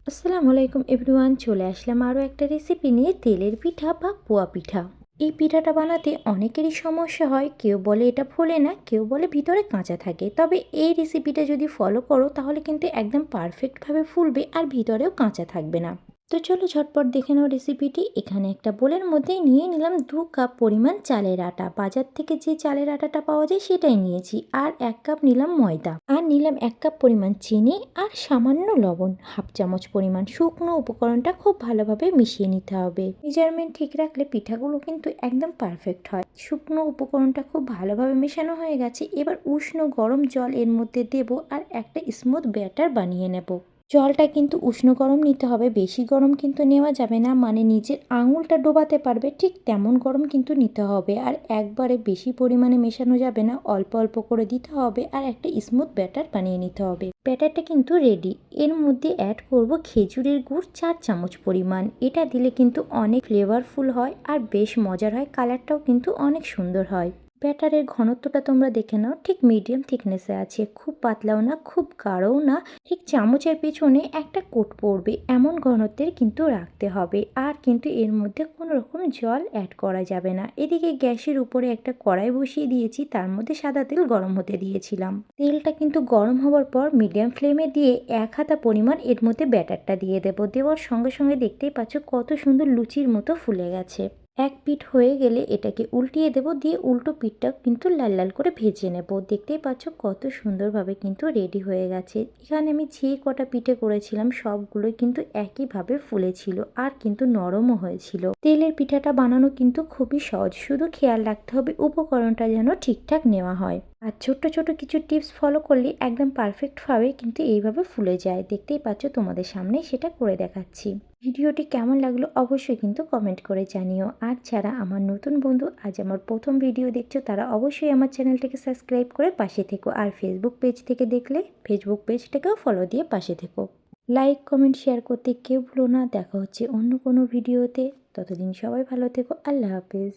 আসসালামু আলাইকুম এভরিওয়ান, চলে আসলাম আরও একটা রেসিপি নিয়ে, তেলের পিঠা বা পোয়া পিঠা। এই পিঠাটা বানাতে অনেকেরই সমস্যা হয়, কেউ বলে এটা ফোলে না, কেউ বলে ভিতরে কাঁচা থাকে। তবে এই রেসিপিটা যদি ফলো করো তাহলে কিন্তু একদম পারফেক্টভাবে ফুলবে আর ভিতরেও কাঁচা থাকবে না। তো চলো ঝটপট দেখে নাও রেসিপিটি। এখানে একটা বোলের মধ্যে নিয়ে নিলাম 2 কাপ পরিমাণ চালের আটা। বাজার থেকে যে চালের আটাটা পাওয়া যায় সেটাই নিয়েছি। আর 1 কাপ নিলাম ময়দা, আর নিলাম 1 কাপ পরিমাণ চিনি, আর সামান্য লবণ, হাফ চামচ পরিমাণ শুকনো উপকরণটা খুব ভালোভাবে মিশিয়ে নিতে হবে। মেজারমেন্ট ঠিক রাখলে পিঠাগুলো কিন্তু একদম পারফেক্ট হয়। শুকনো উপকরণটা খুব ভালোভাবে মেশানো হয়ে গেছে। এবার উষ্ণ গরম জল এর মধ্যে দেব আর একটা স্মুথ ব্যাটার বানিয়ে নেব। জলটা কিন্তু উষ্ণ গরম নিতে হবে, বেশি গরম কিন্তু নেওয়া যাবে না, মানে নিজের আঙুলটা ডোবাতে পারবে ঠিক তেমন গরম কিন্তু নিতে হবে। আর একবারে বেশি পরিমাণে মেশানো যাবে না, অল্প অল্প করে দিতে হবে আর একটা স্মুথ ব্যাটার বানিয়ে নিতে হবে। ব্যাটারটা কিন্তু রেডি। এর মধ্যে অ্যাড করব খেজুরের গুড় 4 চামচ পরিমাণ। এটা দিলে কিন্তু অনেক ফ্লেভারফুল হয় আর বেশ মজার হয়, কালারটাও কিন্তু অনেক সুন্দর হয়। ব্যাটারের ঘনত্বটা তোমরা দেখে নাও, ঠিক মিডিয়াম থিকনেসে আছে, খুব পাতলাও না খুব গাঢ়ও না, ঠিক চামচের পেছনে একটা কোট পড়বে এমন ঘনত্বের কিন্তু রাখতে হবে। আর কিন্তু এর মধ্যে কোনো রকম জল অ্যাড করা যাবে না। এদিকে গ্যাসের উপরে একটা কড়াই বসিয়ে দিয়েছি, তার মধ্যে সাদা তেল গরম হতে দিয়েছিলাম। তেলটা কিন্তু গরম হওয়ার পর মিডিয়াম ফ্লেমে দিয়ে 1 হাতা পরিমাণ এর মধ্যে ব্যাটারটা দিয়ে দেবো। দেওয়ার সঙ্গে সঙ্গে দেখতেই পাচ্ছ কত সুন্দর লুচির মতো ফুলে গেছে। এক পিঠ হয়ে গেলে এটাকে উল্টিয়ে দেব, দিয়ে উল্টো পিঠটা কিন্তু লাল লাল করে ভেজে নেব। দেখতেই পাচ্ছ কত সুন্দরভাবে কিন্তু রেডি হয়ে গেছে। এখানে আমি যে কটা পিঠে করেছিলাম সবগুলোই কিন্তু একইভাবে ফুলেছিল আর কিন্তু নরমও হয়েছিল। তেলের পিঠাটা বানানো কিন্তু খুবই সহজ, শুধু খেয়াল রাখতে হবে উপকরণটা যেন ঠিকঠাক নেওয়া হয়। আর ছোট্ট ছোট কিছু টিপস ফলো করলে একদম পারফেক্টভাবে কিন্তু এইভাবে ফুলে যায়। দেখতেই পাচ্ছ তোমাদের সামনে সেটা করে দেখাচ্ছি। ভিডিওটি কেমন লাগলো অবশ্যই কিন্তু কমেন্ট করে জানিও। আর যারা আমার নতুন বন্ধু আজ আমার প্রথম ভিডিও দেখছো তারা অবশ্যই আমার চ্যানেলটিকে সাবস্ক্রাইব করে পাশে থেকো। আর ফেসবুক পেজ থেকে দেখলে ফেসবুক পেজটাকেও ফলো দিয়ে পাশে থেকো। লাইক কমেন্ট শেয়ার করতে কেউ ভুলো না। দেখা হচ্ছে অন্য কোনো ভিডিওতে। ততদিন সবাই ভালো থেকো। আল্লাহ হাফেজ।